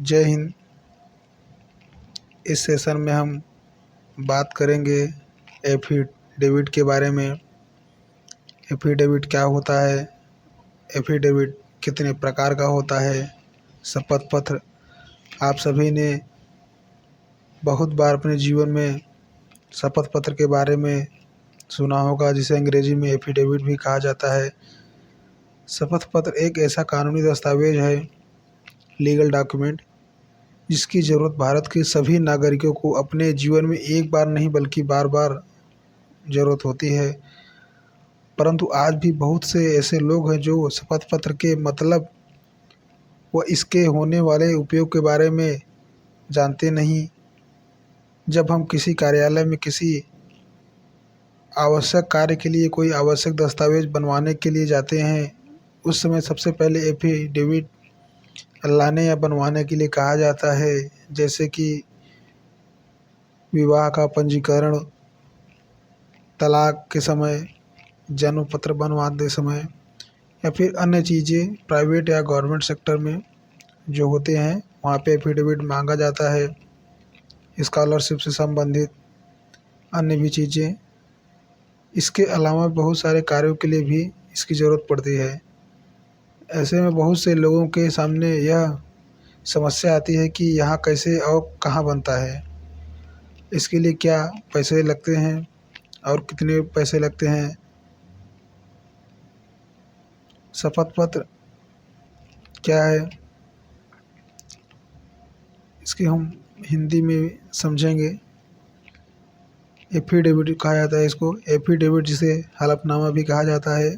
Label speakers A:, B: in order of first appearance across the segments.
A: जय हिंद। इस सेशन में हम बात करेंगे एफिडेविट के बारे में। एफिडेविट क्या होता है, एफिडेविट कितने प्रकार का होता है। शपथ पत्र आप सभी ने बहुत बार अपने जीवन में शपथ पत्र के बारे में सुना होगा, जिसे अंग्रेजी में एफिडेविट भी कहा जाता है। शपथ पत्र एक ऐसा कानूनी दस्तावेज है, लीगल डॉक्यूमेंट, जिसकी ज़रूरत भारत के सभी नागरिकों को अपने जीवन में एक बार नहीं बल्कि बार बार ज़रूरत होती है। परंतु आज भी बहुत से ऐसे लोग हैं जो शपथ पत्र के मतलब व इसके होने वाले उपयोग के बारे में जानते नहीं। जब हम किसी कार्यालय में किसी आवश्यक कार्य के लिए कोई आवश्यक दस्तावेज बनवाने के लिए जाते हैं, उस समय सबसे पहले एफिडेविट लाने या बनवाने के लिए कहा जाता है, जैसे कि विवाह का पंजीकरण, तलाक के समय, जन्म पत्र बनवाते समय, या फिर अन्य चीज़ें प्राइवेट या गवर्नमेंट सेक्टर में जो होते हैं वहाँ पे एफिडेविट मांगा जाता है। स्कॉलरशिप से संबंधित अन्य भी चीज़ें, इसके अलावा बहुत सारे कार्यों के लिए भी इसकी ज़रूरत पड़ती है। ऐसे में बहुत से लोगों के सामने यह समस्या आती है कि यहाँ कैसे और कहाँ बनता है, इसके लिए क्या पैसे लगते हैं और कितने पैसे लगते हैं। शपथ पत्र क्या है, इसकी हम हिंदी में समझेंगे। एफिडेविट कहा जाता है इसको। एफिडेविट जिसे हलफनामा भी कहा जाता है,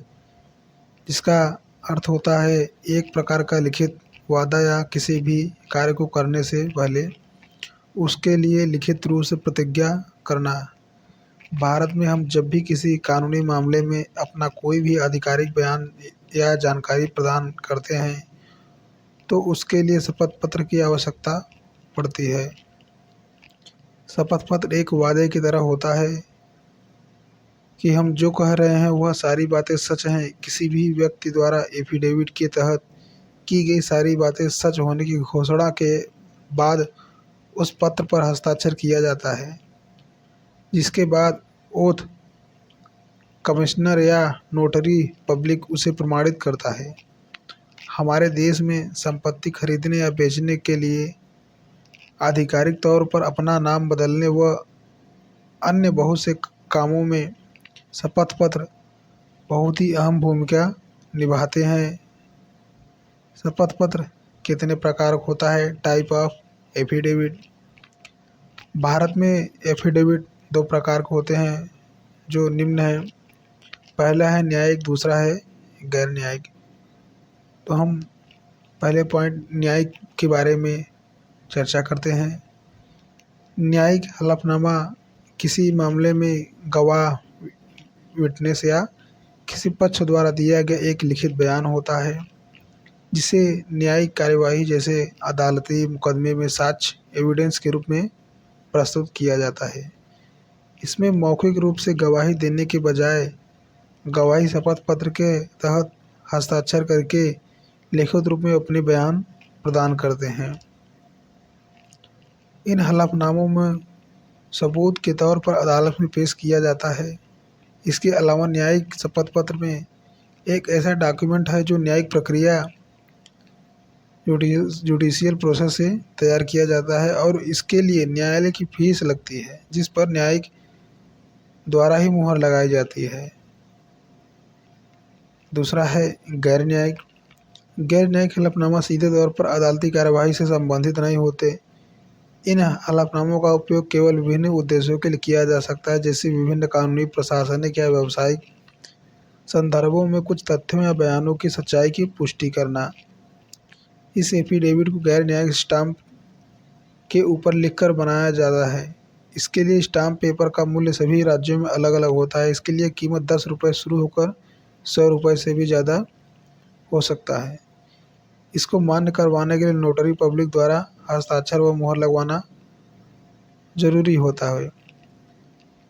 A: जिसका अर्थ होता है एक प्रकार का लिखित वादा या किसी भी कार्य को करने से पहले उसके लिए लिखित रूप से प्रतिज्ञा करना। भारत में हम जब भी किसी कानूनी मामले में अपना कोई भी आधिकारिक बयान या जानकारी प्रदान करते हैं तो उसके लिए शपथ पत्र की आवश्यकता पड़ती है। शपथ पत्र एक वादे की तरह होता है कि हम जो कह रहे हैं वह सारी बातें सच हैं। किसी भी व्यक्ति द्वारा एफिडेविट के तहत की गई सारी बातें सच होने की घोषणा के बाद उस पत्र पर हस्ताक्षर किया जाता है, जिसके बाद ओथ कमिश्नर या नोटरी पब्लिक उसे प्रमाणित करता है। हमारे देश में संपत्ति खरीदने या बेचने के लिए आधिकारिक तौर पर अपना नाम बदलने व अन्य बहुत से कामों में शपथ पत्र बहुत ही अहम भूमिका निभाते हैं। शपथ पत्र कितने प्रकार का होता है, टाइप ऑफ एफिडेविट। भारत में एफिडेविट दो प्रकार के होते हैं जो निम्न है। पहला है न्यायिक, दूसरा है गैर न्यायिक। तो हम पहले पॉइंट न्यायिक के बारे में चर्चा करते हैं। न्यायिक हलफनामा किसी मामले में गवाह, विटनेस या किसी पक्ष द्वारा दिया गया एक लिखित बयान होता है, जिसे न्यायिक कार्यवाही जैसे अदालती मुकदमे में साक्ष्य एविडेंस के रूप में प्रस्तुत किया जाता है। इसमें मौखिक रूप से गवाही देने के बजाय गवाही शपथ पत्र के तहत हस्ताक्षर करके लिखित रूप में अपने बयान प्रदान करते हैं। इन हलफनामों में सबूत के तौर पर अदालत में पेश किया जाता है। इसके अलावा न्यायिक शपथ पत्र में एक ऐसा डॉक्यूमेंट है जो न्यायिक प्रक्रिया जुडिशियल प्रोसेस से तैयार किया जाता है और इसके लिए न्यायालय की फीस लगती है, जिस पर न्यायिक द्वारा ही मुहर लगाई जाती है। दूसरा है गैर न्यायिक। गैर न्यायिक हलफनामा सीधे तौर पर अदालती कार्यवाही से संबंधित नहीं होते। इन हलफनामों का उपयोग केवल विभिन्न उद्देश्यों के लिए किया जा सकता है, जैसे विभिन्न कानूनी, प्रशासनिक या व्यावसायिक संदर्भों में कुछ तथ्यों या बयानों की सच्चाई की पुष्टि करना। इस एफिडेविट को गैर न्यायिक स्टाम्प के ऊपर लिखकर बनाया जाता है। इसके लिए स्टाम्प पेपर का मूल्य सभी राज्यों में अलग अलग होता है। इसके लिए कीमत 10 रुपये शुरू होकर 100 रुपये से भी ज़्यादा हो सकता है। इसको मान्य करवाने के लिए नोटरी पब्लिक द्वारा हस्ताक्षर व मुहर लगवाना जरूरी होता है,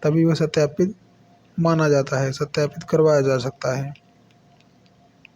A: तभी वह सत्यापित माना जाता है, सत्यापित करवाया जा सकता है।